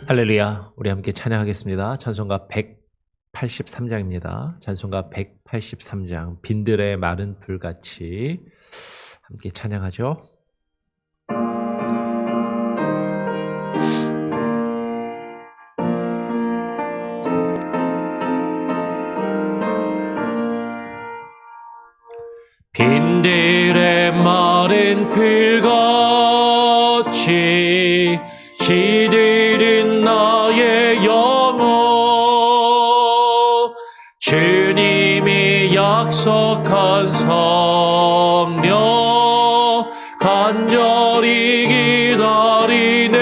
할렐루야. 우리 함께 찬양하겠습니다. 찬송가 183장입니다. 찬송가 183장 빈들의 마른 풀같이 함께 찬양하죠. 빈들의 마른 풀같이 시들은 나의 영혼, 주님이 약속한 성령 간절히 기다리네.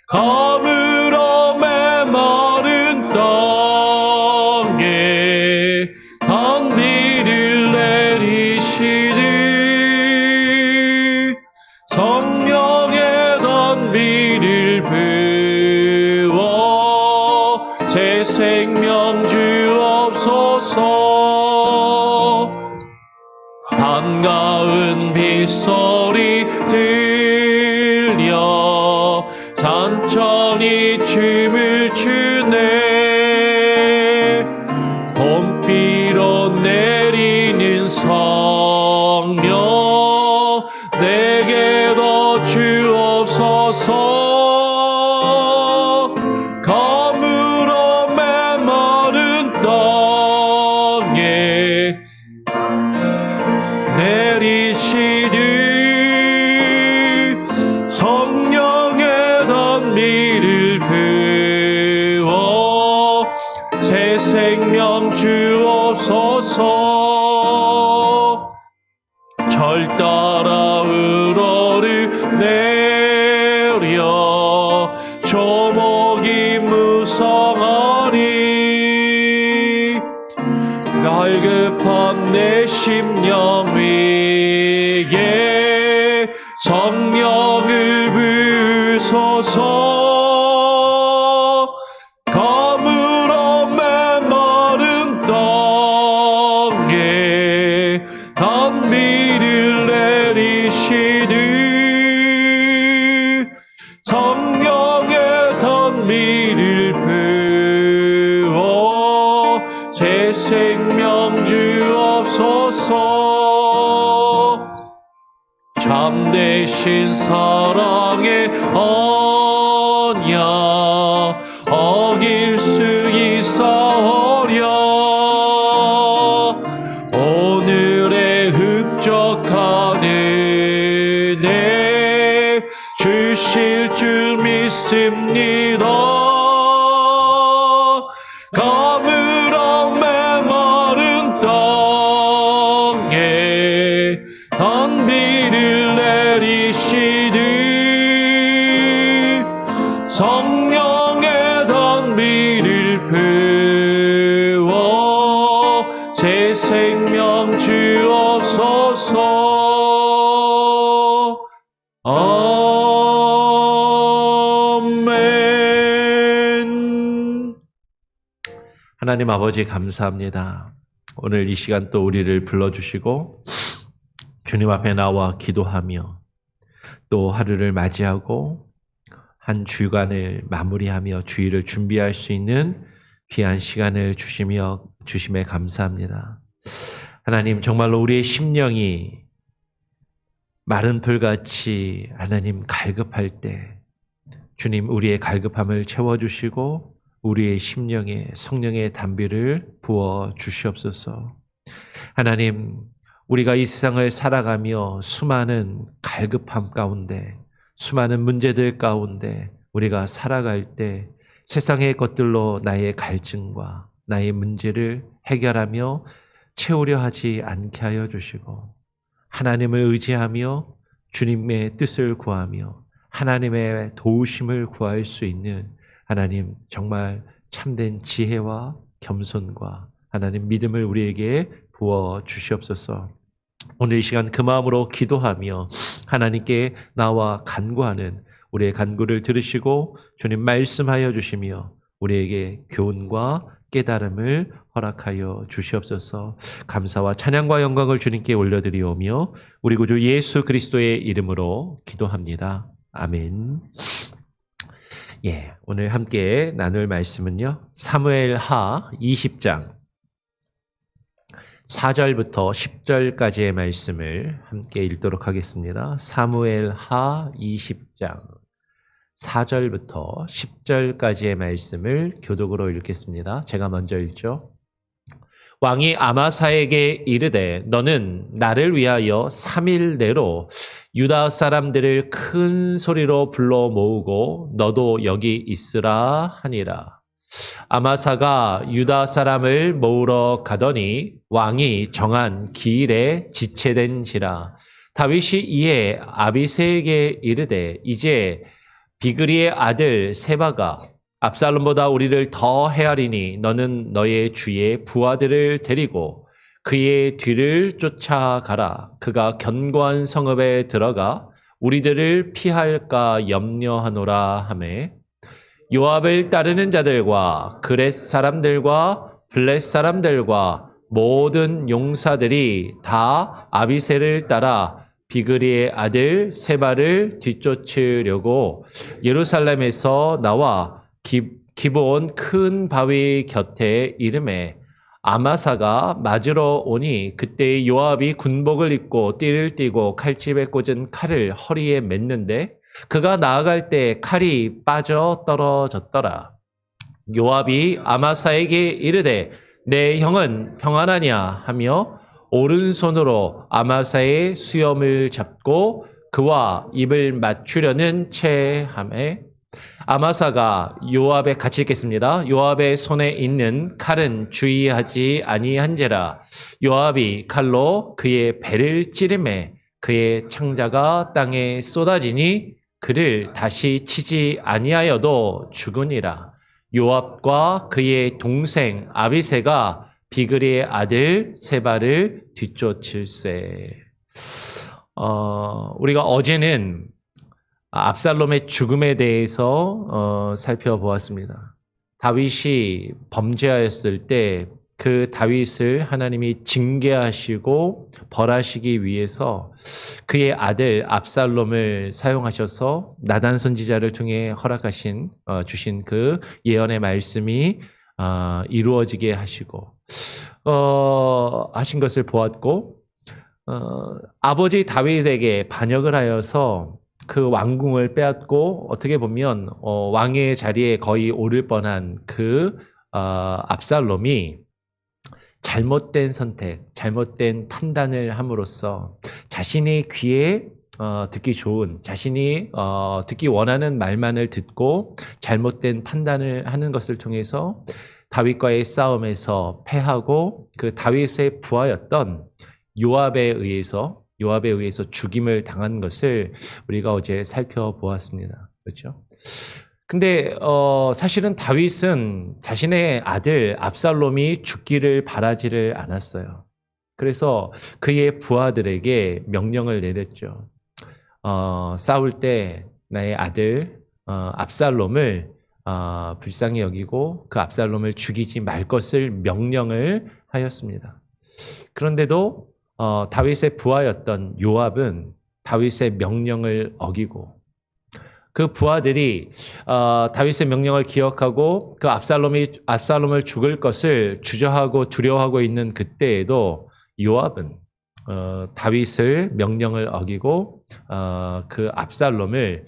가물어 메마른 땅에 단비를 내리시니 성령의 단비를 부어 새 생명 주옵소서. 반가운 빗소리 들려 산천이 춤을 추네. 봄비로 내리는 성령 내게 더 주옵소서. 가물어 메마른 땅에 내리시니 성령의 단비를 부어 새 생명 주옵소서. 절 따라 우러를 내려 조목이 무성하니 갈급한 내 심령 위에 성령을 부으소서. 가물어 메마른 땅에 단비를 내리시니 성령의 단비를 부어 새 생명 주옵소서. 참되신 사랑의 언약 어길 수 있사오랴. 오늘의 흡족한 은혜 주실 줄 믿습니다. 가물어 메마른 땅에 단비를 내리시니 성령의 단비를 부어 새 생명 주옵소서. 아멘. 하나님 아버지 감사합니다. 오늘 이 시간 또 우리를 불러주시고 주님 앞에 나와 기도하며 또 하루를 맞이하고 한 주간을 마무리하며 주일을 준비할 수 있는 귀한 시간을 주심에 감사합니다. 하나님 정말로 우리의 심령이 마른 풀같이 하나님 갈급할 때 주님 우리의 갈급함을 채워주시고 우리의 심령에 성령의 단비를 부어 주시옵소서. 하나님 우리가 이 세상을 살아가며 수많은 갈급함 가운데 수많은 문제들 가운데 우리가 살아갈 때 세상의 것들로 나의 갈증과 나의 문제를 해결하며 채우려 하지 않게 하여 주시고 하나님을 의지하며 주님의 뜻을 구하며 하나님의 도우심을 구할 수 있는 하나님 정말 참된 지혜와 겸손과 하나님 믿음을 우리에게 부어 주시옵소서. 오늘 이 시간 그 마음으로 기도하며 하나님께 나와 간구하는 우리의 간구를 들으시고 주님 말씀하여 주시며 우리에게 교훈과 깨달음을 허락하여 주시옵소서. 감사와 찬양과 영광을 주님께 올려드리오며 우리 구주 예수 그리스도의 이름으로 기도합니다. 아멘. 오늘 함께 나눌 말씀은요. 사무엘하 20장 4절부터 10절까지의 말씀을 함께 읽도록 하겠습니다. 사무엘하 20장 4절부터 10절까지의 말씀을 교독으로 읽겠습니다. 제가 먼저 읽죠. 왕이 아마사에게 이르되 너는 나를 위하여 3일 내로 유다 사람들을 큰 소리로 불러 모으고 너도 여기 있으라 하니라. 아마사가 유다 사람을 모으러 가더니 왕이 정한 기일에 지체된지라. 다윗이 이에 아비새에게 이르되 이제 비그리의 아들 세바가 압살롬보다 우리를 더 헤아리니 너는 너의 주의 부하들을 데리고 그의 뒤를 쫓아가라. 그가 견고한 성읍에 들어가 우리들을 피할까 염려하노라 하매 요압을 따르는 자들과 그렛 사람들과 블렛 사람들과 모든 용사들이 다 아비새를 따라 비그리의 아들 세바를 뒤쫓으려고 예루살렘에서 나와 기브온 큰 바위 곁에 이름에 아마사가 맞으러 오니 그때 요압이 군복을 입고 띠를 띠고 칼집에 꽂은 칼을 허리에 맸는데 그가 나아갈 때 칼이 빠져 떨어졌더라. 요압이 아마사에게 이르되 내 형은 평안하냐 하며 오른손으로 아마사의 수염을 잡고 그와 입을 맞추려는 채 하매 아마사가 요압의 같이 읽겠습니다. 요압의 손에 있는 칼은 주의하지 아니한지라. 요압이 칼로 그의 배를 찌르매 그의 창자가 땅에 쏟아지니 그를 다시 치지 아니하여도 죽으니라. 요압과 그의 동생 아비새가 비그리의 아들 세바를 뒤쫓을세. 우리가 어제는 압살롬의 죽음에 대해서 살펴보았습니다. 다윗이 범죄하였을 때 그 다윗을 하나님이 징계하시고 벌하시기 위해서 그의 아들 압살롬을 사용하셔서 나단 선지자를 통해 허락하신 주신 그 예언의 말씀이 이루어지게 하시고 하신 것을 보았고 아버지 다윗에게 반역을 하여서 그 왕궁을 빼앗고 어떻게 보면 왕의 자리에 거의 오를 뻔한 그 압살롬이 잘못된 선택, 잘못된 판단을 함으로써 자신의 귀에 듣기 좋은, 자신이 듣기 원하는 말만을 듣고 잘못된 판단을 하는 것을 통해서 다윗과의 싸움에서 패하고 그 다윗의 부하였던 요압에 의해서 죽임을 당한 것을 우리가 어제 살펴보았습니다. 그렇죠? 근데 사실은 다윗은 자신의 아들 압살롬이 죽기를 바라지를 않았어요. 그래서 그의 부하들에게 명령을 내렸죠. 싸울 때 나의 아들 압살롬을 불쌍히 여기고 그 압살롬을 죽이지 말 것을 명령을 하였습니다. 그런데도 다윗의 부하였던 요압은 다윗의 명령을 어기고 그 부하들이 다윗의 명령을 기억하고 그 압살롬을 죽일 것을 주저하고 두려워하고 있는 그때에도 요압은 다윗의 명령을 어기고 그 압살롬을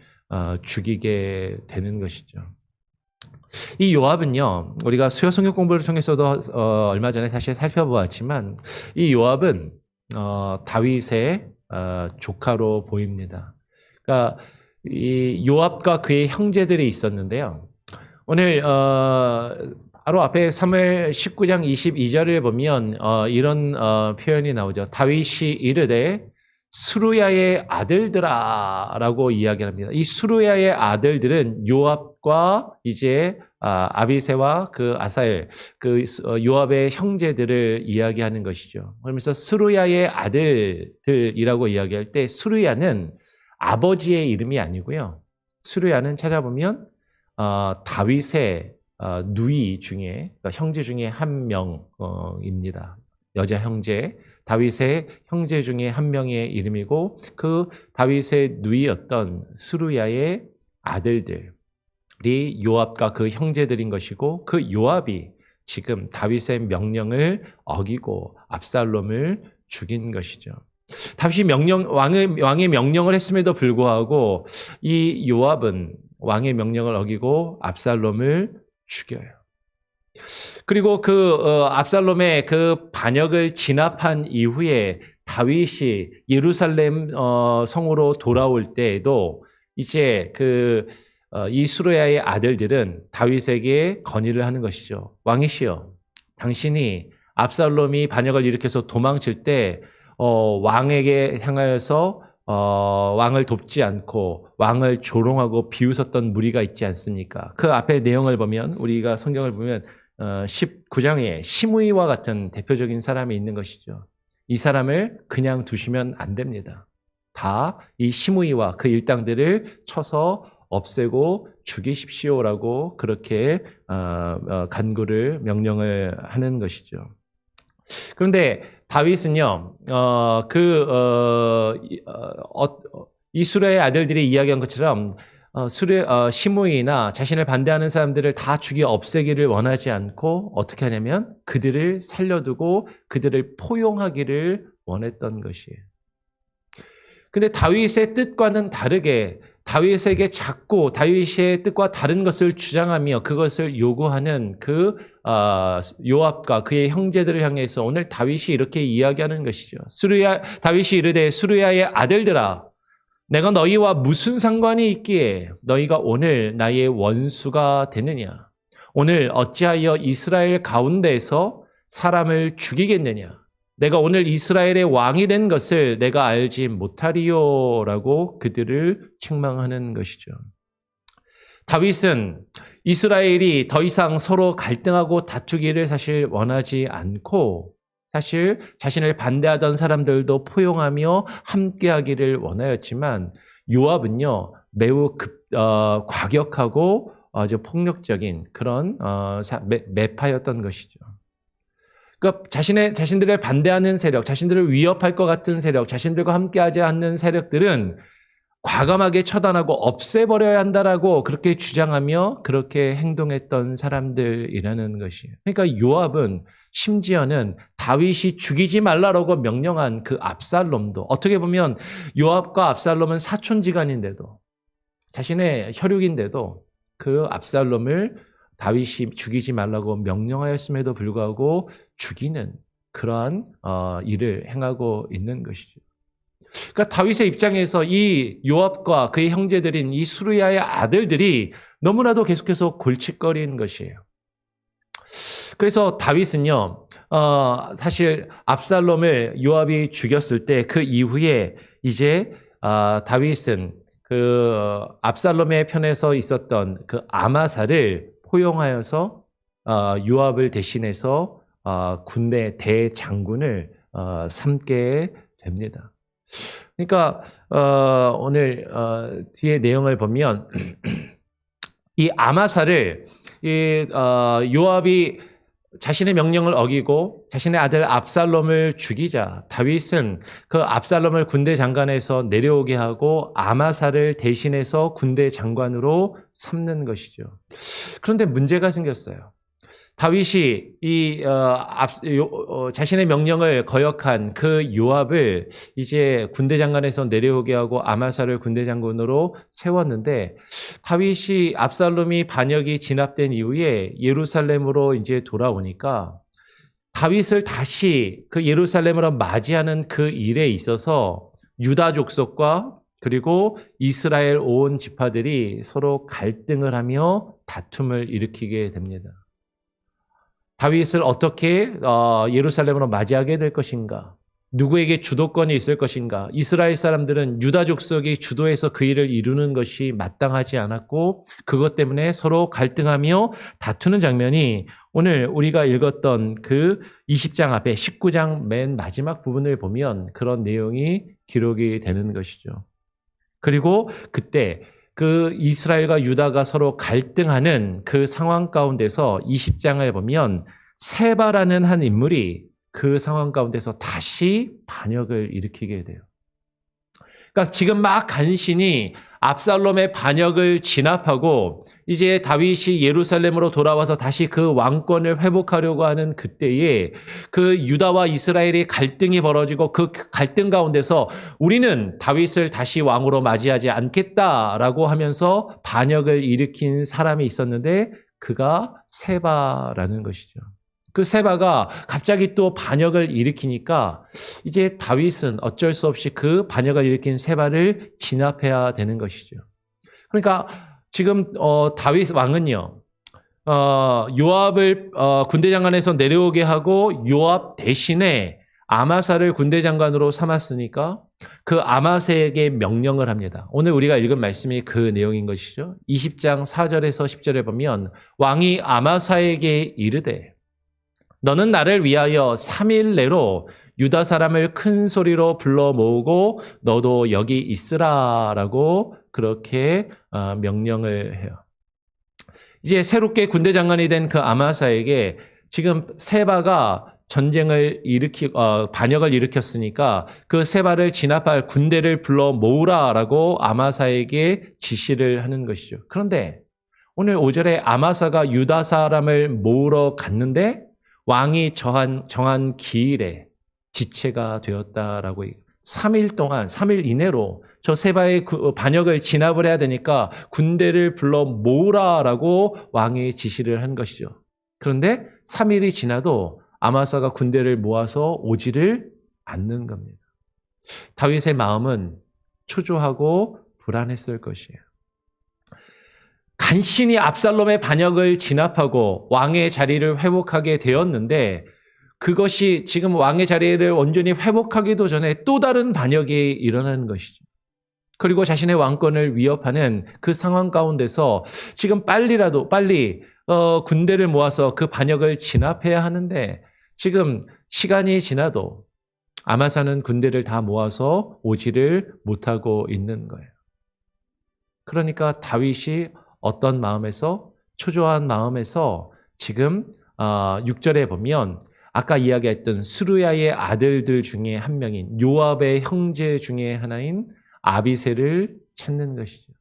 죽이게 되는 것이죠. 이 요압은요, 우리가 수요 성경 공부를 통해서도 얼마 전에 사실 살펴보았지만 이 요압은 다윗의 조카로 보입니다. 그러니까 이 요압과 그의 형제들이 있었는데요. 오늘 바로 앞에 사무엘 19장 22절을 보면 이런 표현이 나오죠. 다윗이 이르되 수루야의 아들들아라고 이야기합니다. 이 수루야의 아들들은 요압과 이제 아비새와 그 아사엘, 그 요압의 형제들을 이야기하는 것이죠. 그러면서 수루야의 아들들이라고 이야기할 때 수루야는 아버지의 이름이 아니고요. 수루야는 찾아보면 다윗의 누이 중에, 그러니까 형제 중에 한 명입니다. 여자 형제, 다윗의 형제 중에 한 명의 이름이고 그 다윗의 누이였던 수루야의 아들들. 요압과 그 형제들인 것이고, 그 요압이 지금 다윗의 명령을 어기고 압살롬을 죽인 것이죠. 다윗이 왕의 명령을 했음에도 불구하고 이 요압은 왕의 명령을 어기고 압살롬을 죽여요. 그리고 압살롬의 그 반역을 진압한 이후에 다윗이 예루살렘 성으로 돌아올 때에도 이제 이 수르야의 아들들은 다윗에게 건의를 하는 것이죠. 왕이시여, 당신이 압살롬이 반역을 일으켜서 도망칠 때 왕에게 향하여서 왕을 돕지 않고 왕을 조롱하고 비웃었던 무리가 있지 않습니까? 그 앞에 내용을 보면, 우리가 성경을 보면 19장에 시므이와 같은 대표적인 사람이 있는 것이죠. 이 사람을 그냥 두시면 안 됩니다. 다 이 시므이와 그 일당들을 쳐서 없애고 죽이십시오라고 그렇게 명령을 하는 것이죠. 그런데 다윗은요, 이 수르야의 아들들이 이야기한 것처럼 시므이나 자신을 반대하는 사람들을 다 죽여 없애기를 원하지 않고 어떻게 하냐면 그들을 살려두고 그들을 포용하기를 원했던 것이에요. 근데 다윗의 뜻과는 다르게 다윗에게 자꾸 다윗의 뜻과 다른 것을 주장하며 그것을 요구하는 요압과 그의 형제들을 향해서 오늘 다윗이 이렇게 이야기하는 것이죠. 다윗이 이르되 수르야의 아들들아, 내가 너희와 무슨 상관이 있기에 너희가 오늘 나의 원수가 되느냐? 오늘 어찌하여 이스라엘 가운데에서 사람을 죽이겠느냐? 내가 오늘 이스라엘의 왕이 된 것을 내가 알지 못하리요라고 그들을 책망하는 것이죠. 다윗은 이스라엘이 더 이상 서로 갈등하고 다투기를 사실 원하지 않고 사실 자신을 반대하던 사람들도 포용하며 함께하기를 원하였지만 요압은요 매우 과격하고 아주 폭력적인 그런 매파였던 것이죠. 그러니까 자신들을 반대하는 세력, 자신들을 위협할 것 같은 세력, 자신들과 함께하지 않는 세력들은 과감하게 처단하고 없애버려야 한다라고 그렇게 주장하며 그렇게 행동했던 사람들이라는 것이에요. 그러니까 요압은 심지어는 다윗이 죽이지 말라라고 명령한 그 압살롬도 어떻게 보면 요압과 압살롬은 사촌지간인데도 자신의 혈육인데도 그 압살롬을 다윗이 죽이지 말라고 명령하였음에도 불구하고 죽이는 그러한 일을 행하고 있는 것이죠. 그러니까 다윗의 입장에서 이 요압과 그의 형제들인 이 수르야의 아들들이 너무나도 계속해서 골칫거리는 것이에요. 그래서 다윗은요, 사실 압살롬을 요압이 죽였을 때 그 이후에 이제 다윗은 그 압살롬의 편에서 있었던 그 아마사를 포용하여서 요압을 대신해서 군대 대장군을 삼게 됩니다. 그러니까 오늘 뒤에 내용을 보면 이 아마사를 요압이 자신의 명령을 어기고 자신의 아들 압살롬을 죽이자 다윗은 그 압살롬을 군대 장관에서 내려오게 하고 아마사를 대신해서 군대 장관으로 삼는 것이죠. 그런데 문제가 생겼어요. 다윗이 자신의 명령을 거역한 그 요압을 이제 군대 장관에서 내려오게 하고 아마사를 군대 장군으로 세웠는데 다윗이 압살롬이 반역이 진압된 이후에 예루살렘으로 이제 돌아오니까 다윗을 다시 그 예루살렘으로 맞이하는 그 일에 있어서 유다 족속과 그리고 이스라엘 온 지파들이 서로 갈등을 하며 다툼을 일으키게 됩니다. 다윗을 어떻게 예루살렘으로 맞이하게 될 것인가? 누구에게 주도권이 있을 것인가? 이스라엘 사람들은 유다 족속이 주도해서 그 일을 이루는 것이 마땅하지 않았고 그것 때문에 서로 갈등하며 다투는 장면이 오늘 우리가 읽었던 그 20장 앞에 19장 맨 마지막 부분을 보면 그런 내용이 기록이 되는 것이죠. 그리고 그때 그 이스라엘과 유다가 서로 갈등하는 그 상황 가운데서 20장을 보면 세바라는 한 인물이 그 상황 가운데서 다시 반역을 일으키게 돼요. 그러니까 지금 막 간신히 압살롬의 반역을 진압하고 이제 다윗이 예루살렘으로 돌아와서 다시 그 왕권을 회복하려고 하는 그때에 그 유다와 이스라엘의 갈등이 벌어지고 그 갈등 가운데서 우리는 다윗을 다시 왕으로 맞이하지 않겠다라고 하면서 반역을 일으킨 사람이 있었는데 그가 세바라는 것이죠. 그 세바가 갑자기 또 반역을 일으키니까 이제 다윗은 어쩔 수 없이 그 반역을 일으킨 세바를 진압해야 되는 것이죠. 그러니까 지금 다윗 왕은요, 요압을 군대 장관에서 내려오게 하고 요압 대신에 아마사를 군대 장관으로 삼았으니까 그 아마사에게 명령을 합니다. 오늘 우리가 읽은 말씀이 그 내용인 것이죠. 20장 4절에서 10절에 보면 왕이 아마사에게 이르되 너는 나를 위하여 3일 내로 유다 사람을 큰 소리로 불러 모으고 너도 여기 있으라라고 그렇게 명령을 해요. 이제 새롭게 군대 장관이 된 그 아마사에게 지금 세바가 전쟁을 반역을 일으켰으니까 그 세바를 진압할 군대를 불러 모으라라고 아마사에게 지시를 하는 것이죠. 그런데 오늘 5절에 아마사가 유다 사람을 모으러 갔는데 왕이 정한 기일에 지체가 되었다라고 3일 이내로 저 세바의 반역을 진압을 해야 되니까 군대를 불러 모으라라고 왕이 지시를 한 것이죠. 그런데 3일이 지나도 아마사가 군대를 모아서 오지를 않는 겁니다. 다윗의 마음은 초조하고 불안했을 것이에요. 간신히 압살롬의 반역을 진압하고 왕의 자리를 회복하게 되었는데 그것이 지금 왕의 자리를 온전히 회복하기도 전에 또 다른 반역이 일어나는 것이죠. 그리고 자신의 왕권을 위협하는 그 상황 가운데서 지금 빨리 군대를 모아서 그 반역을 진압해야 하는데 지금 시간이 지나도 아마사는 군대를 다 모아서 오지를 못하고 있는 거예요. 그러니까 다윗이 어떤 마음에서 초조한 마음에서 지금 6절에 보면 아까 이야기했던 수르야의 아들들 중에 한 명인 요압의 형제 중에 하나인 아비새를 찾는 것이죠.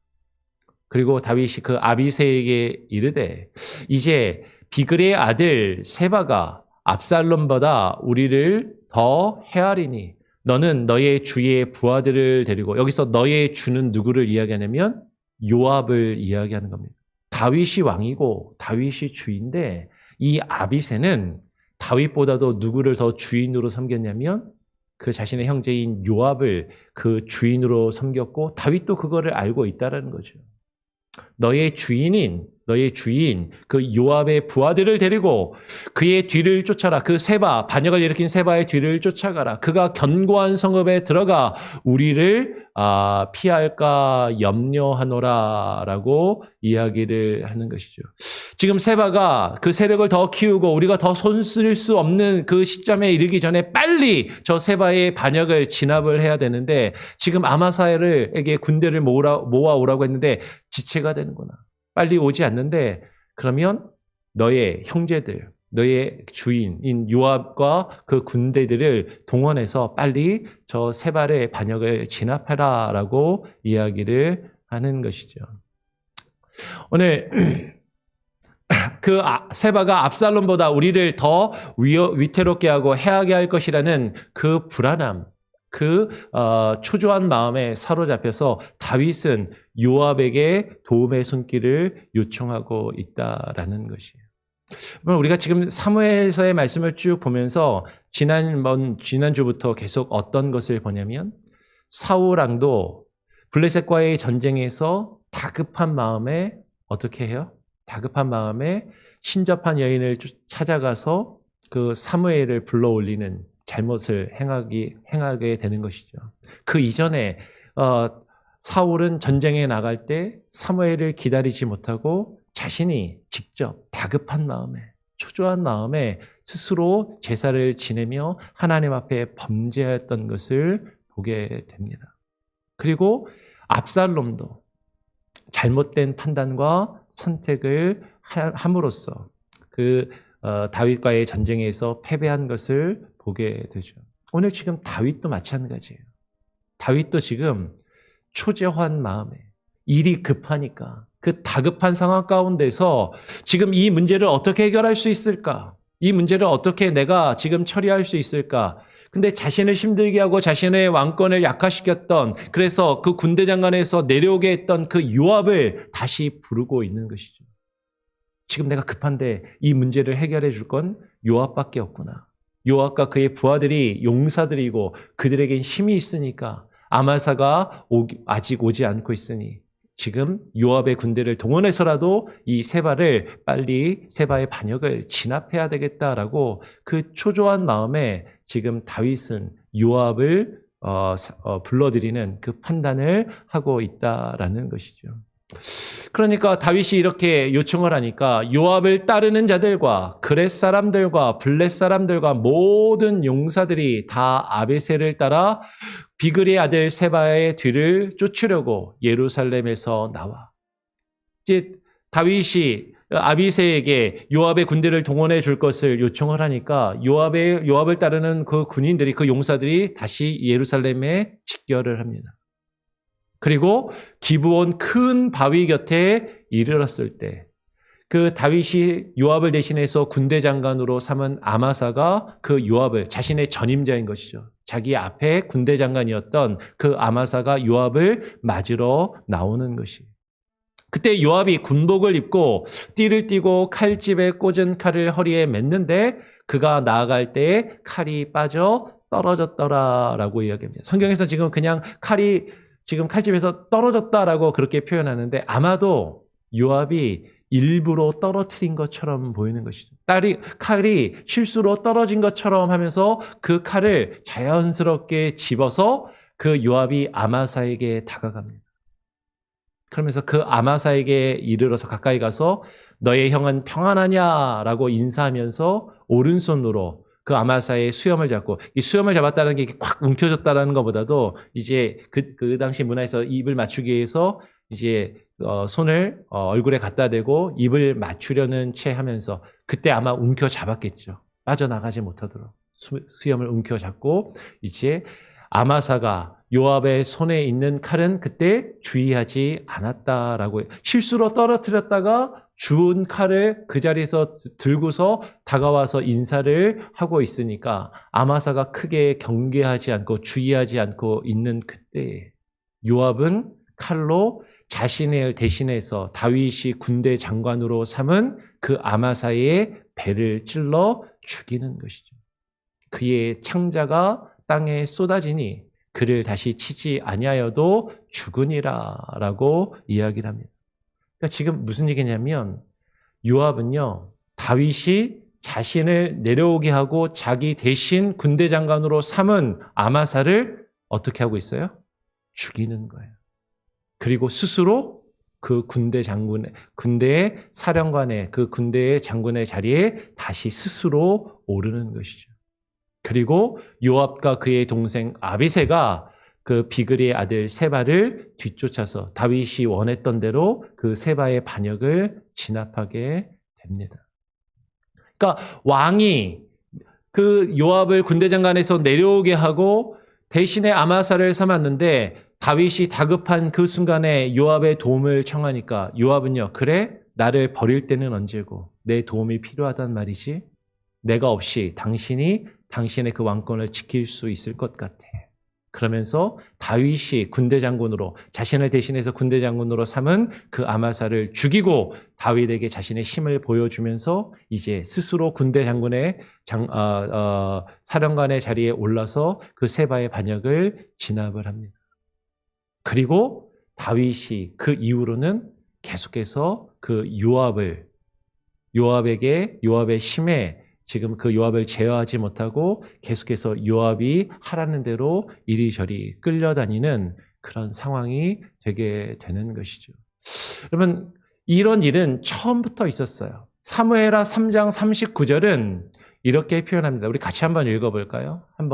그리고 다윗이 그 아비새에게 이르되 이제 비글의 아들 세바가 압살롬보다 우리를 더 헤아리니 너는 너의 주의 부하들을 데리고 여기서 너의 주는 누구를 이야기하냐면 요압을 이야기하는 겁니다. 다윗이 왕이고 다윗이 주인데 이 아비새는 다윗보다도 누구를 더 주인으로 섬겼냐면 그 자신의 형제인 요압을 그 주인으로 섬겼고 다윗도 그거를 알고 있다는 거죠. 너의 주인 그 요압의 부하들을 데리고 그의 뒤를 쫓아라. 그 세바 반역을 일으킨 세바의 뒤를 쫓아가라. 그가 견고한 성읍에 들어가 우리를 피할까 염려하노라라고 이야기를 하는 것이죠. 지금 세바가 그 세력을 더 키우고 우리가 더 손쓸 수 없는 그 시점에 이르기 전에 빨리 저 세바의 반역을 진압을 해야 되는데 지금 아마사에게 군대를 모아오라고 했는데 지체가 되는구나. 빨리 오지 않는데 그러면 너의 형제들, 너의 주인인 요압과 그 군대들을 동원해서 빨리 저 세바의 반역을 진압하라라고 이야기를 하는 것이죠. 오늘 그 세바가 압살롬보다 우리를 더 위태롭게 하고 해하게 할 것이라는 그 불안함, 그 초조한 마음에 사로잡혀서 다윗은 요압에게 도움의 손길을 요청하고 있다라는 것이에요. 우리가 지금 사무엘서의 말씀을 쭉 보면서 지난주부터 계속 어떤 것을 보냐면 사울 왕도 블레셋과의 전쟁에서 다급한 마음에 어떻게 해요? 다급한 마음에 신접한 여인을 찾아가서 그 사무엘을 불러올리는 잘못을 행하게 되는 것이죠. 그 이전에 사울은 전쟁에 나갈 때 사무엘을 기다리지 못하고 자신이 직접 다급한 마음에 초조한 마음에 스스로 제사를 지내며 하나님 앞에 범죄했던 것을 보게 됩니다. 그리고 압살롬도 잘못된 판단과 선택을 함으로써 그 다윗과의 전쟁에서 패배한 것을 보게 되죠. 오늘 지금 다윗도 마찬가지예요. 다윗도 지금 초조한 마음에 일이 급하니까 그 다급한 상황 가운데서 지금 이 문제를 어떻게 해결할 수 있을까? 이 문제를 어떻게 내가 지금 처리할 수 있을까? 근데 자신을 힘들게 하고 자신의 왕권을 약화시켰던, 그래서 그 군대 장관에서 내려오게 했던 그 요압을 다시 부르고 있는 것이죠. 지금 내가 급한데 이 문제를 해결해 줄 건 요압밖에 없구나. 요압과 그의 부하들이 용사들이고 그들에겐 힘이 있으니까 아마사가 아직 오지 않고 있으니 지금 요압의 군대를 동원해서라도 이 세바를 빨리 세바의 반역을 진압해야 되겠다라고 그 초조한 마음에 지금 다윗은 요압을 불러들이는 그 판단을 하고 있다라는 것이죠. 그러니까 다윗이 이렇게 요청을 하니까 요압을 따르는 자들과 그렛 사람들과 블렛 사람들과 모든 용사들이 다 아비새를 따라 비글의 아들 세바의 뒤를 쫓으려고 예루살렘에서 나와. 이제 다윗이 아비새에게 요압의 군대를 동원해 줄 것을 요청을 하니까 요압을 따르는 그 군인들이, 그 용사들이 다시 예루살렘에 직결을 합니다. 그리고 기브온 큰 바위 곁에 이르렀을 때 그 다윗이 요압을 대신해서 군대 장관으로 삼은 아마사가 그 요압을, 자신의 전임자인 것이죠. 자기 앞에 군대 장관이었던 그 아마사가 요압을 맞으러 나오는 것이. 그때 요압이 군복을 입고 띠를 띠고 칼집에 꽂은 칼을 허리에 맸는데 그가 나아갈 때에 칼이 빠져 떨어졌더라라고 이야기합니다. 성경에서 지금 그냥 칼이 지금 칼집에서 떨어졌다라고 그렇게 표현하는데 아마도 요압이 일부러 떨어뜨린 것처럼 보이는 것이죠. 칼이 실수로 떨어진 것처럼 하면서 그 칼을 자연스럽게 집어서 그 요압이 아마사에게 다가갑니다. 그러면서 그 아마사에게 이르러서 가까이 가서 너의 형은 평안하냐라고 인사하면서 오른손으로 그 아마사의 수염을 잡고, 이 수염을 잡았다는 게 콱 움켜졌다는 것보다도 이제 그 당시 문화에서 입을 맞추기 위해서 이제 손을 얼굴에 갖다 대고 입을 맞추려는 채 하면서 그때 아마 움켜 잡았겠죠. 빠져나가지 못하도록 수염을 움켜 잡고 이제 아마사가 요압의 손에 있는 칼은 그때 주의하지 않았다라고 해요. 실수로 떨어뜨렸다가 주운 칼을 그 자리에서 들고서 다가와서 인사를 하고 있으니까 아마사가 크게 경계하지 않고 주의하지 않고 있는 그때에 요압은 칼로 자신을 대신해서 다윗이 군대 장관으로 삼은 그 아마사의 배를 찔러 죽이는 것이죠. 그의 창자가 땅에 쏟아지니 그를 다시 치지 아니하여도 죽으니라라고 이야기를 합니다. 그러니까 지금 무슨 얘기냐면 요압은요, 다윗이 자신을 내려오게 하고 자기 대신 군대 장관으로 삼은 아마사를 어떻게 하고 있어요? 죽이는 거예요. 그리고 스스로 그 군대의 사령관의, 그 군대의 장군의 자리에 다시 스스로 오르는 것이죠. 그리고 요압과 그의 동생 아비새가 그 비글의 아들 세바를 뒤쫓아서 다윗이 원했던 대로 그 세바의 반역을 진압하게 됩니다. 그러니까 왕이 그 요압을 군대 장관에서 내려오게 하고 대신에 아마사를 삼았는데 다윗이 다급한 그 순간에 요압의 도움을 청하니까 요압은요, 그래? 나를 버릴 때는 언제고 내 도움이 필요하단 말이지? 내가 없이 당신이 당신의 그 왕권을 지킬 수 있을 것 같아. 그러면서 다윗이 군대 장군으로, 자신을 대신해서 군대 장군으로 삼은 그 아마사를 죽이고 다윗에게 자신의 힘을 보여주면서 이제 스스로 군대 장군의 사령관의 자리에 올라서 그 세바의 반역을 진압을 합니다. 그리고 다윗이 그 이후로는 계속해서 그 요압의 힘에 지금 그 요압을 제어하지 못하고 계속해서 요압이 하라는 대로 이리저리 끌려다니는 그런 상황이 되게 되는 것이죠. 여러분, 이런 일은 처음부터 있었어요. 사무엘하 3장 39절은 이렇게 표현합니다. 우리 같이 한번 읽어볼까요? 한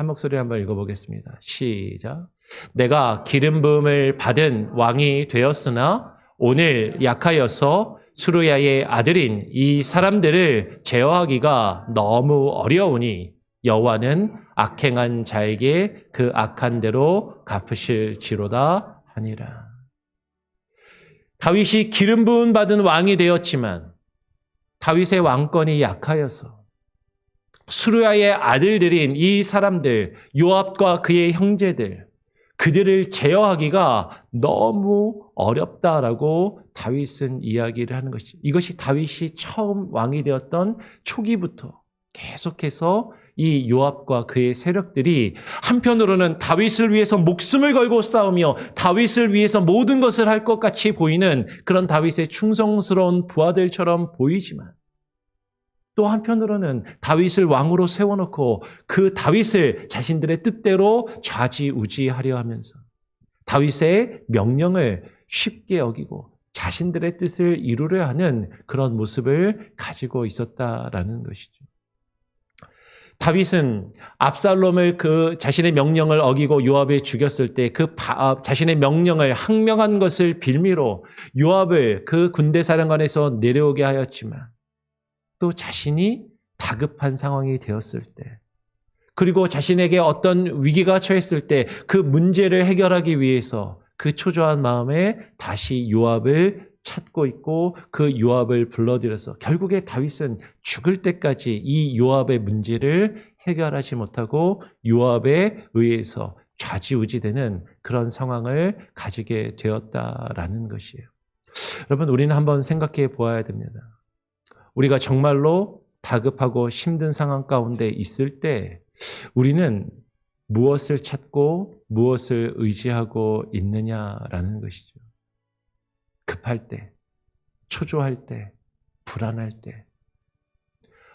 목소리 한번 읽어보겠습니다. 시작. 내가 기름 부음을 받은 왕이 되었으나 오늘 약하여서 수르야의 아들인 이 사람들을 제어하기가 너무 어려우니 여호와는 악행한 자에게 그 악한 대로 갚으실지로다 하니라. 다윗이 기름 부음 받은 왕이 되었지만 다윗의 왕권이 약하여서 수르야의 아들들인 이 사람들, 요압과 그의 형제들, 그들을 제어하기가 너무 어렵다라고 다윗은 이야기를 하는 것이죠. 이것이 다윗이 처음 왕이 되었던 초기부터 계속해서 이 요압과 그의 세력들이 한편으로는 다윗을 위해서 목숨을 걸고 싸우며 다윗을 위해서 모든 것을 할 것 같이 보이는 그런 다윗의 충성스러운 부하들처럼 보이지만 또 한편으로는 다윗을 왕으로 세워놓고 그 다윗을 자신들의 뜻대로 좌지우지하려 하면서 다윗의 명령을 쉽게 여기고 자신들의 뜻을 이루려 하는 그런 모습을 가지고 있었다라는 것이죠. 다윗은 압살롬을 그 자신의 명령을 어기고 요압을 죽였을 때 그 자신의 명령을 항명한 것을 빌미로 요압을 그 군대 사령관에서 내려오게 하였지만 또 자신이 다급한 상황이 되었을 때 그리고 자신에게 어떤 위기가 처했을 때 그 문제를 해결하기 위해서 그 초조한 마음에 다시 요압을 찾고 있고 그 요압을 불러들여서 결국에 다윗은 죽을 때까지 이 요압의 문제를 해결하지 못하고 요압에 의해서 좌지우지되는 그런 상황을 가지게 되었다라는 것이에요. 여러분, 우리는 한번 생각해 보아야 됩니다. 우리가 정말로 다급하고 힘든 상황 가운데 있을 때 우리는 무엇을 찾고 무엇을 의지하고 있느냐라는 것이죠. 급할 때, 초조할 때, 불안할 때.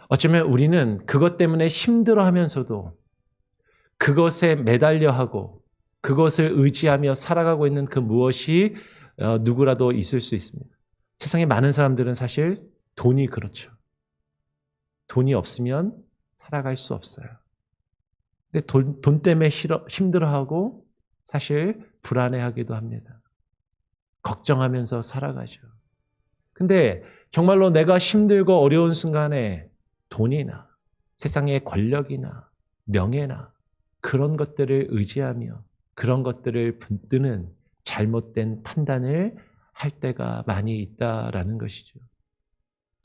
어쩌면 우리는 그것 때문에 힘들어하면서도 그것에 매달려 하고 그것을 의지하며 살아가고 있는 그 무엇이 누구라도 있을 수 있습니다. 세상에 많은 사람들은 사실 돈이 그렇죠. 돈이 없으면 살아갈 수 없어요. 근데 돈 때문에 힘들어하고 사실 불안해하기도 합니다. 걱정하면서 살아가죠. 근데 정말로 내가 힘들고 어려운 순간에 돈이나 세상의 권력이나 명예나 그런 것들을 의지하며 그런 것들을 붙드는 잘못된 판단을 할 때가 많이 있다라는 것이죠.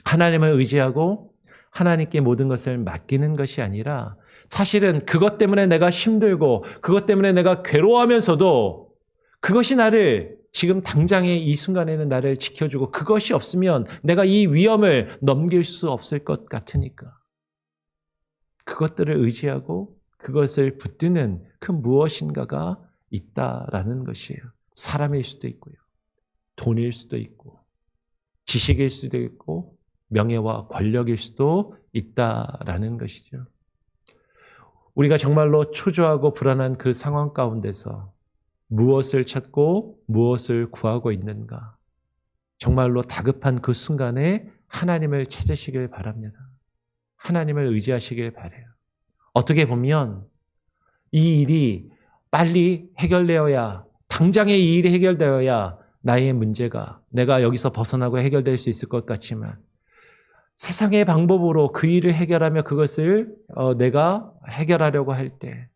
하나님을 의지하고 하나님께 모든 것을 맡기는 것이 아니라 사실은 그것 때문에 내가 힘들고 그것 때문에 내가 괴로워하면서도 그것이 나를 지금 당장의 이 순간에는 나를 지켜주고 그것이 없으면 내가 이 위험을 넘길 수 없을 것 같으니까 그것들을 의지하고 그것을 붙드는 그 무엇인가가 있다라는 것이에요. 사람일 수도 있고요. 돈일 수도 있고 지식일 수도 있고 명예와 권력일 수도 있다라는 것이죠. 우리가 정말로 초조하고 불안한 그 상황 가운데서 무엇을 찾고 무엇을 구하고 있는가? 정말로 다급한 그 순간에 하나님을 찾으시길 바랍니다. 하나님을 의지하시길 바라요. 어떻게 보면 이 일이 빨리 해결되어야, 당장에 이 일이 해결되어야 나의 문제가 내가 여기서 벗어나고 해결될 수 있을 것 같지만 세상의 방법으로 그 일을 해결하며 그것을 내가 해결하려고 할 때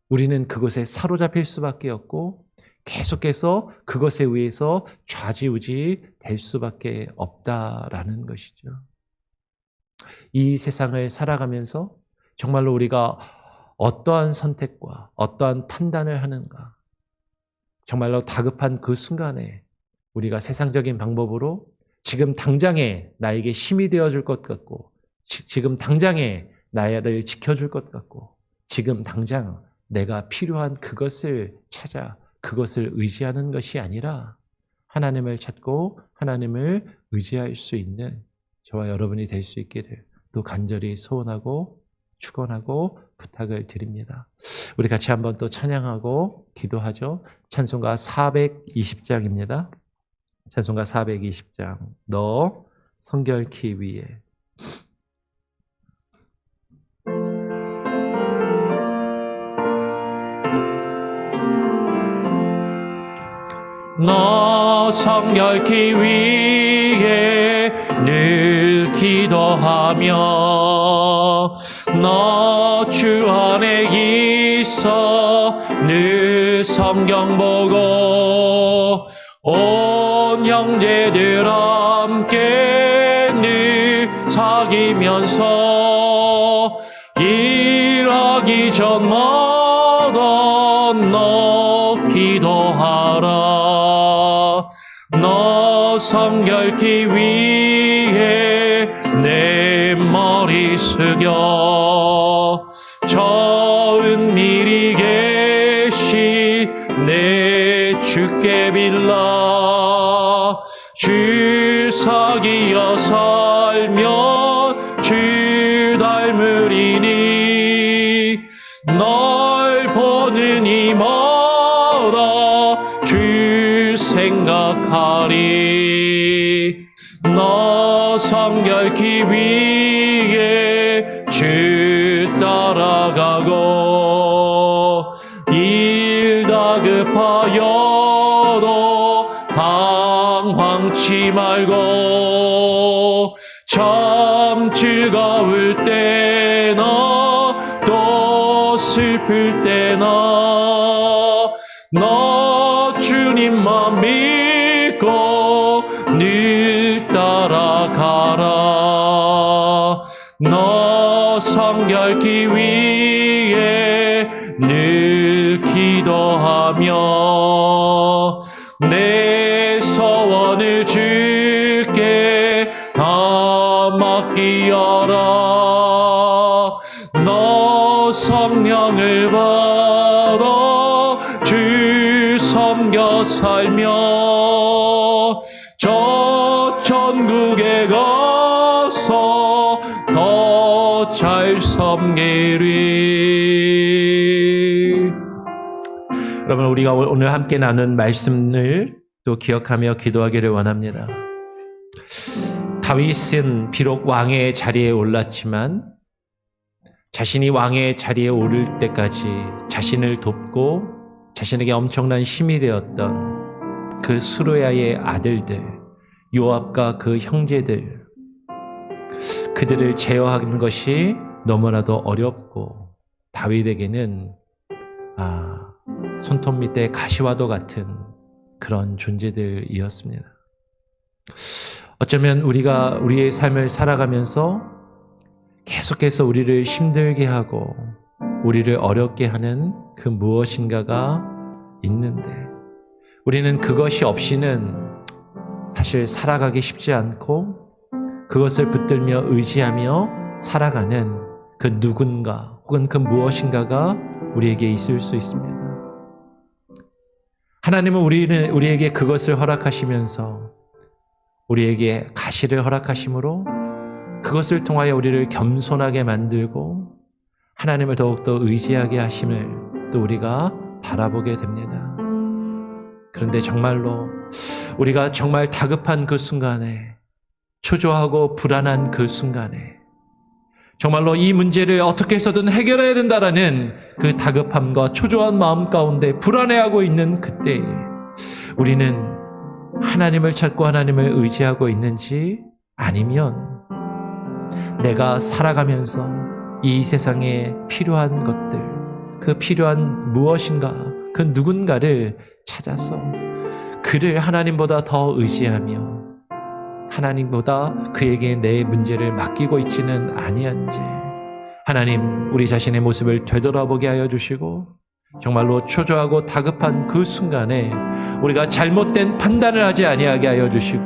우리는 그것에 사로잡힐 수밖에 없고 계속해서 그것에 의해서 좌지우지 될 수밖에 없다라는 것이죠. 이 세상을 살아가면서 정말로 우리가 어떠한 선택과 어떠한 판단을 하는가, 정말로 다급한 그 순간에 우리가 세상적인 방법으로 지금 당장에 나에게 힘이 되어줄 것 같고 지금 당장에 나를 지켜줄 것 같고 지금 당장 내가 필요한 그것을 찾아 그것을 의지하는 것이 아니라 하나님을 찾고 하나님을 의지할 수 있는 저와 여러분이 될 수 있기를 또 간절히 소원하고 축원하고 부탁을 드립니다. 우리 같이 한번 또 찬양하고 기도하죠. 찬송가 420장입니다. 찬송가 420장. 너 성결키 위에. 너 성결키 위에 늘 기도하며 너 주 안에 있어 늘 성경 보고 온 형제들 함께 늘 사귀면서 일하기 전마다 너 기도하라. 너 성결케 위해 내 머리 숙여 처음 미리 계시 내 주께 빌라. 주 사귀어 살면 주 닮으리니 널 보는 이마다 주 생각하리. 너 성결케 위해 주 따라가고 일 다급하여도 당황치 말고 참 즐거울 때나 또 슬플 때나 너 주님만 믿고 늘 따라가라. 너 성결케 위해 늘 기도하며 내 소원을 주께 다 맡기어라. 너 성령을 받아 주 섬겨 살며 저 천국에 가서 더 잘 섬기리. 여러분, 우리가 오늘 함께 나눈 말씀을 또 기억하며 기도하기를 원합니다. 다윗은 비록 왕의 자리에 올랐지만 자신이 왕의 자리에 오를 때까지 자신을 돕고 자신에게 엄청난 힘이 되었던 그 수르야의 아들들, 요압과 그 형제들, 그들을 제어하는 것이 너무나도 어렵고 다윗에게는 손톱 밑에 가시와도 같은 그런 존재들이었습니다. 어쩌면 우리가 우리의 삶을 살아가면서 계속해서 우리를 힘들게 하고 우리를 어렵게 하는 그 무엇인가가 있는데 우리는 그것이 없이는 사실 살아가기 쉽지 않고 그것을 붙들며 의지하며 살아가는 그 누군가 혹은 그 무엇인가가 우리에게 있을 수 있습니다. 하나님은 우리에게 그것을 허락하시면서 우리에게 가시를 허락하심으로 그것을 통하여 우리를 겸손하게 만들고 하나님을 더욱더 의지하게 하심을 또 우리가 바라보게 됩니다. 그런데 정말로 우리가 정말 다급한 그 순간에 초조하고 불안한 그 순간에 정말로 이 문제를 어떻게 해서든 해결해야 된다라는 그 다급함과 초조한 마음 가운데 불안해하고 있는 그때에 우리는 하나님을 찾고 하나님을 의지하고 있는지 아니면 내가 살아가면서 이 세상에 필요한 것들, 그 필요한 무엇인가, 그 누군가를 찾아서 그를 하나님보다 더 의지하며 하나님보다 그에게 내 문제를 맡기고 있지는 아니한지 하나님 우리 자신의 모습을 되돌아보게 하여 주시고 정말로 초조하고 다급한 그 순간에 우리가 잘못된 판단을 하지 아니하게 하여 주시고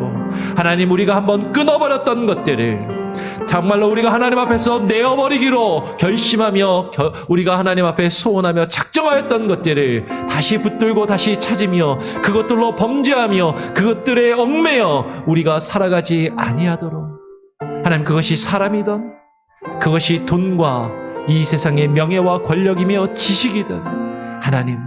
하나님 우리가 한번 끊어버렸던 것들을 정말로 우리가 하나님 앞에서 내어버리기로 결심하며 우리가 하나님 앞에 소원하며 작정하였던 것들을 다시 붙들고 다시 찾으며 그것들로 범죄하며 그것들에 얽매여 우리가 살아가지 아니하도록 하나님 그것이 사람이든 그것이 돈과 이 세상의 명예와 권력이며 지식이든 하나님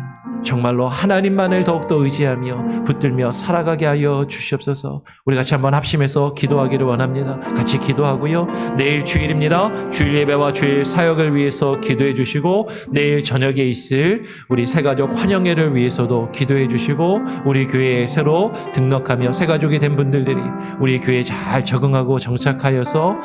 정말로 하나님만을 더욱더 의지하며 붙들며 살아가게 하여 주시옵소서. 우리 같이 한번 합심해서 기도하기를 원합니다. 같이 기도하고요. 내일 주일입니다. 주일 예배와 주일 사역을 위해서 기도해 주시고 내일 저녁에 있을 우리 새가족 환영회를 위해서도 기도해 주시고 우리 교회에 새로 등록하며 새가족이 된 분들이 우리 교회에 잘 적응하고 정착하여서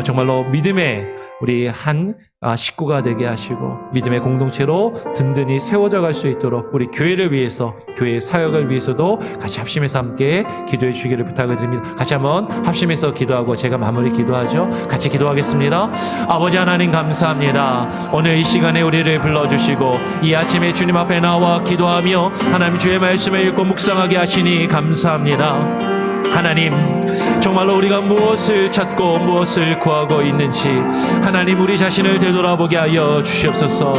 정말로 믿음의 우리 한 식구가 되게 하시고 믿음의 공동체로 든든히 세워져 갈 수 있도록 우리 교회를 위해서, 교회 사역을 위해서도 같이 합심해서 함께 기도해 주시기를 부탁을 드립니다. 같이 한번 합심해서 기도하고 제가 마무리 기도하죠. 같이 기도하겠습니다. 아버지 하나님 감사합니다. 오늘 이 시간에 우리를 불러주시고 이 아침에 주님 앞에 나와 기도하며 하나님 주의 말씀을 읽고 묵상하게 하시니 감사합니다. 하나님, 정말로 우리가 무엇을 찾고 무엇을 구하고 있는지 하나님 우리 자신을 되돌아보게 하여 주시옵소서.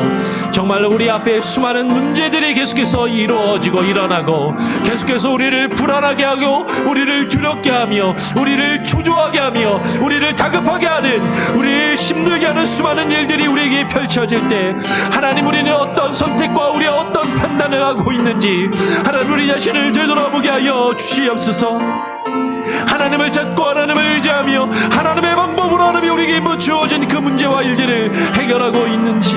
정말로 우리 앞에 수많은 문제들이 계속해서 이루어지고 일어나고 계속해서 우리를 불안하게 하고 우리를 두렵게 하며 우리를 초조하게 하며 우리를 다급하게 하는, 우리를 힘들게 하는 수많은 일들이 우리에게 펼쳐질 때 하나님 우리는 어떤 선택과 우리 어떤 판단을 하고 있는지 하나님 우리 자신을 되돌아보게 하여 주시옵소서. 하나님을 찾고 하나님을 의지하며 하나님의 방법으로 하나님이 우리에게 주어진 그 문제와 일들을 해결하고 있는지,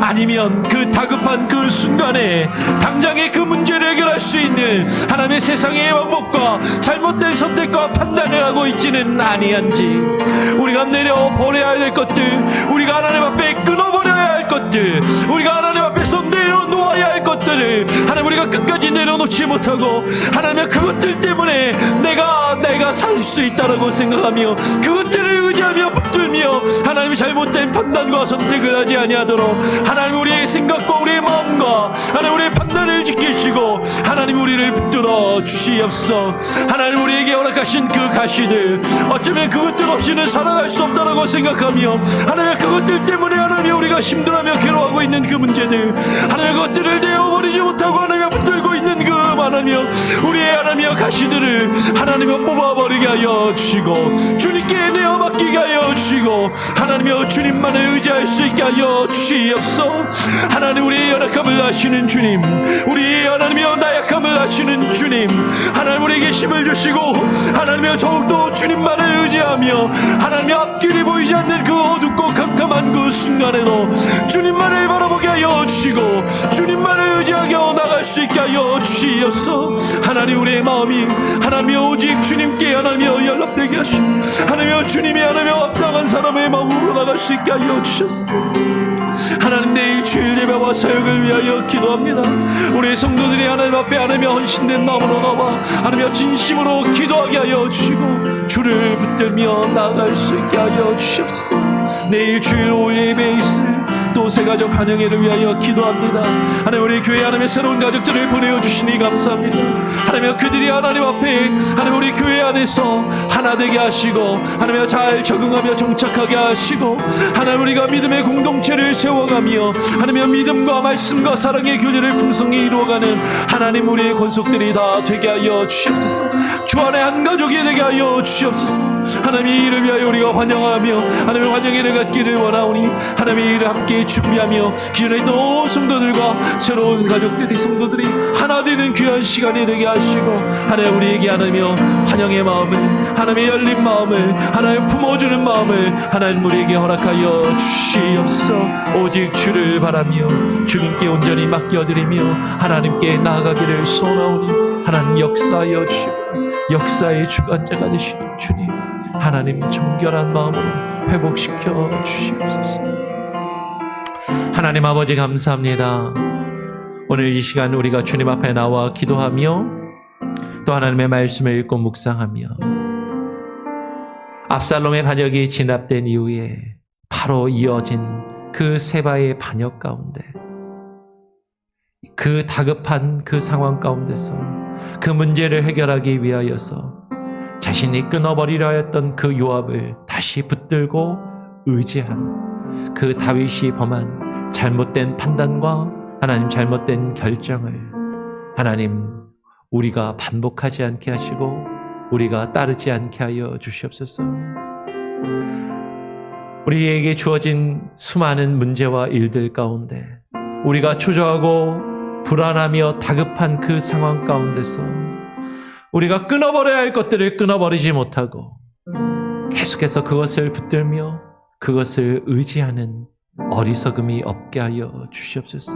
아니면 그 다급한 그 순간에 당장의 그 문제를 해결할 수 있는 하나님의 세상의 방법과 잘못된 선택과 판단을 하고 있지는 아니한지, 우리가 내려버려야 될 것들, 우리가 하나님 앞에 끊어버려야 할 것들, 우리가 하나님 앞에서 내려놓아야 할 것들을 하나님 우리가 끝까지 내려놓지 못하고 하나님 그것들 때문에 내가 살 수 있다라고 생각하며 그것들을 의지하며 붙들며 하나님이 잘못된 판단과 선택을 하지 아니하도록 하나님 우리의 생각과 우리의 마음과 하나님 우리의 판단을 지키시고 하나님 우리를 붙들어 주시옵소서. 하나님 우리에게 허락하신 그 가시들, 어쩌면 그것들 없이는 살아갈 수 없다라고 생각하며 하나님 그것들 때문에 하나님 우리가 힘들어하며 괴로워하고 있는 그 문제들, 하나님 그것들을 내어버리지 못하고 하나님 붙들고 있는 그 하나님 우리의 하나님 가시들을 하나님 뽑아버리게 하여 주시고 주님께 내어 맡기게 하여 주시고 하나님 주님만을 의지할 수 있게 하여 주시옵소서. 하나님 우리의 연약함을 아시는 주님, 우리의 하나님이여 나약함을 아시는 주님, 하나님 우리에게 힘을 주시고 하나님이여 더욱더 주님만을 의지하며 하나님의 앞길이 보이지 않는 그 어둡고 캄캄한 그 순간에도 주님만을 바라보게 하여 주시고 주님만을 의지하게 나갈 수 있게 하여 주시옵소서. 하나님 우리의 마음이 하나님이여 오직 주님께 하나님이여 연락되게 하시고 하나님이여 주님이 하나님이여 합당한 사람의 마음으로 나갈 수 있게 하여 주셨소서. 하나님 내일 주일 예배와 사역을 위하여 기도합니다. 우리 성도들이 하나님 앞에 하나님의 헌신된 마음으로 나와 하나님의 진심으로 기도하게 하여 주시고 주를 붙들며 나아갈 수 있게 하여 주시옵소서. 내일 주일 오후 예배에 있을 또 새가족 환영회를 위하여 기도합니다. 하나님 우리 교회 하나님의 새로운 가족들을 보내어 주시니 감사합니다. 하나님 그들이 하나님 앞에 하나님 우리 교회 안에서 하나 되게 하시고 하나님 잘 적응하며 정착하게 하시고 하나님 우리가 믿음의 공동체를 세워가며 하나님 믿음과 말씀과 사랑의 교제를 풍성히 이루어가는 하나님 우리의 권속들이 다 되게 하여 주시옵소서. 주 안에 한 가족이 되게 하여 주시옵소서. 하나님 이 일을 위하여 우리가 환영하며 하나님의 환영회를 갖기를 원하오니 하나님 이 일을 함께 준비하며 기존에 있던 성도들과 새로운 가족들이 성도들이 하나 되는 귀한 시간이 되게 하시고 하나님 우리에게 하나님이여 환영의 마음을 하나님의 열린 마음을 하나님 품어주는 마음을 하나님 우리에게 허락하여 주시옵소서. 오직 주를 바라며 주님께 온전히 맡겨드리며 하나님께 나아가기를 소원하오니 하나님 역사하여 주시고 역사의 주관자가 되시는 주님, 하나님 정결한 마음으로 회복시켜 주시옵소서. 하나님 아버지 감사합니다. 오늘 이 시간 우리가 주님 앞에 나와 기도하며 또 하나님의 말씀을 읽고 묵상하며 압살롬의 반역이 진압된 이후에 바로 이어진 그 세바의 반역 가운데 그 다급한 그 상황 가운데서 그 문제를 해결하기 위하여서 자신이 끊어버리려 했던 그 요압을 다시 붙들고 의지한 그 다윗이 범한 잘못된 판단과 하나님 잘못된 결정을 하나님 우리가 반복하지 않게 하시고 우리가 따르지 않게 하여 주시옵소서. 우리에게 주어진 수많은 문제와 일들 가운데 우리가 초조하고 불안하며 다급한 그 상황 가운데서 우리가 끊어버려야 할 것들을 끊어버리지 못하고 계속해서 그것을 붙들며 그것을 의지하는 어리석음이 없게 하여 주시옵소서.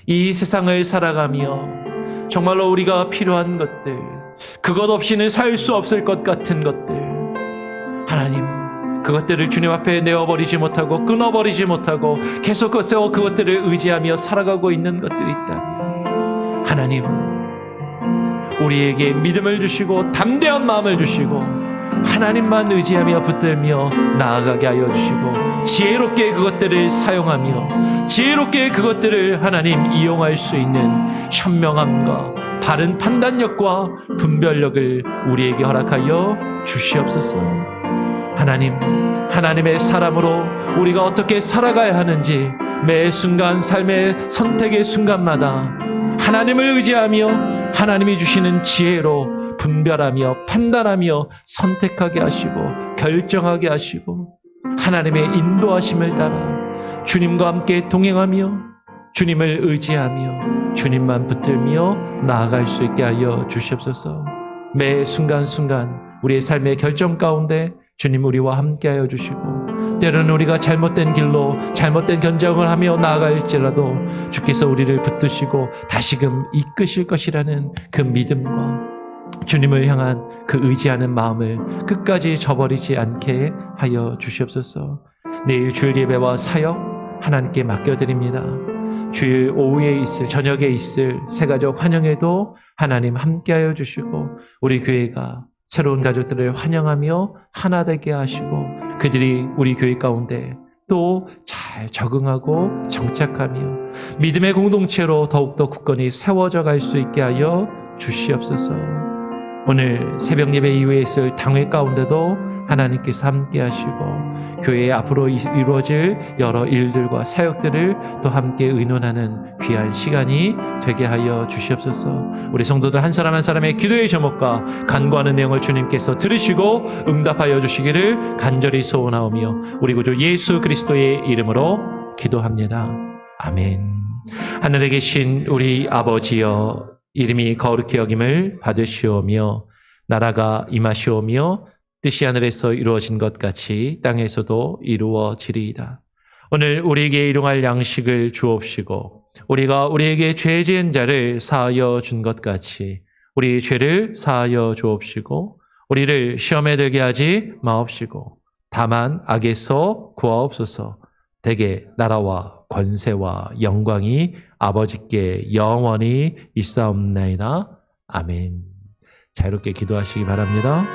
이 세상을 살아가며 정말로 우리가 필요한 것들, 그것 없이는 살 수 없을 것 같은 것들, 하나님 그것들을 주님 앞에 내어버리지 못하고 끊어버리지 못하고 계속 그것들을 의지하며 살아가고 있는 것들이 있다면 하나님, 우리에게 믿음을 주시고 담대한 마음을 주시고 하나님만 의지하며 붙들며 나아가게 하여 주시고 지혜롭게 그것들을 사용하며 지혜롭게 그것들을 하나님 이용할 수 있는 현명함과 바른 판단력과 분별력을 우리에게 허락하여 주시옵소서. 하나님, 하나님의 사람으로 우리가 어떻게 살아가야 하는지 매 순간 삶의 선택의 순간마다 하나님을 의지하며 하나님이 주시는 지혜로 분별하며 판단하며 선택하게 하시고 결정하게 하시고 하나님의 인도하심을 따라 주님과 함께 동행하며 주님을 의지하며 주님만 붙들며 나아갈 수 있게 하여 주시옵소서. 매 순간순간 우리의 삶의 결정 가운데 주님 우리와 함께 하여 주시고 때로는 우리가 잘못된 길로 잘못된 견정을 하며 나아갈지라도 주께서 우리를 붙드시고 다시금 이끄실 것이라는 그 믿음과 주님을 향한 그 의지하는 마음을 끝까지 저버리지 않게 하여 주시옵소서. 내일 주일 예배와 사역 하나님께 맡겨드립니다. 주일 오후에 있을 저녁에 있을 새가족 환영에도 하나님 함께하여 주시고 우리 교회가 새로운 가족들을 환영하며 하나 되게 하시고 그들이 우리 교회 가운데 또 잘 적응하고 정착하며 믿음의 공동체로 더욱더 굳건히 세워져 갈 수 있게 하여 주시옵소서. 오늘 새벽 예배 이후에 있을 당회 가운데도 하나님께서 함께 하시고 교회에 앞으로 이루어질 여러 일들과 사역들을 또 함께 의논하는 귀한 시간이 되게 하여 주시옵소서. 우리 성도들 한 사람 한 사람의 기도의 제목과 간구하는 내용을 주님께서 들으시고 응답하여 주시기를 간절히 소원하오며 우리 구주 예수 그리스도의 이름으로 기도합니다. 아멘. 하늘에 계신 우리 아버지여, 이름이 거룩히 여김을 받으시오며 나라가 임하시오며 뜻이 하늘에서 이루어진 것 같이 땅에서도 이루어지리이다. 오늘 우리에게 일용할 양식을 주옵시고 우리가 우리에게 죄 지은 자를 사하여 준 것 같이 우리 죄를 사하여 주옵시고 우리를 시험에 들게 하지 마옵시고 다만 악에서 구하옵소서. 대개 나라와 권세와 영광이 아버지께 영원히 있사옵나이다. 아멘. 자유롭게 기도하시기 바랍니다.